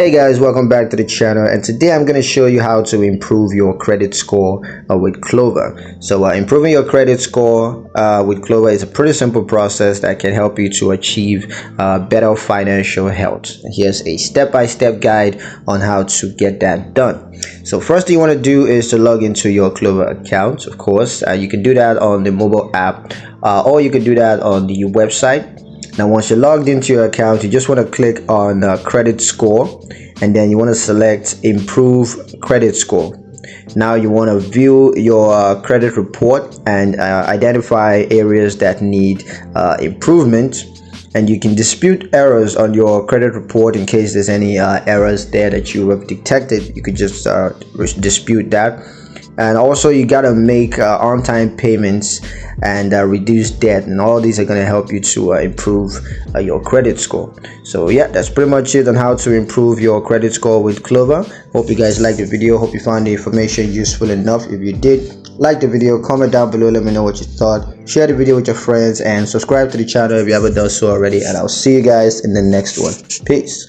Hey guys, welcome back to the channel, and today I'm going to show you how to improve your credit score with Klover. So improving your credit score with Klover is a pretty simple process that can help you to achieve better financial health. Here's a step-by-step guide on how to get that done. So first thing you want to do is to log into your Klover account. Of course, you can do that on the mobile app, or you can do that on the website. Now once you're logged into your account, you just want to click on credit score, and then you want to select improve credit score. Now you want to view your credit report and identify areas that need improvement, and you can dispute errors on your credit report. In case there's any errors there that you have detected, you could just dispute that. And also you gotta make on-time payments and reduce debt, and all these are going to help you to improve your credit score. So yeah, that's pretty much it on how to improve your credit score with Klover. Hope you guys liked the video. Hope you found the information useful enough. If you did, like the video, comment down below, let me know what you thought, share the video with your friends, and subscribe to the channel if you haven't done so already. And I'll see you guys in the next one. Peace.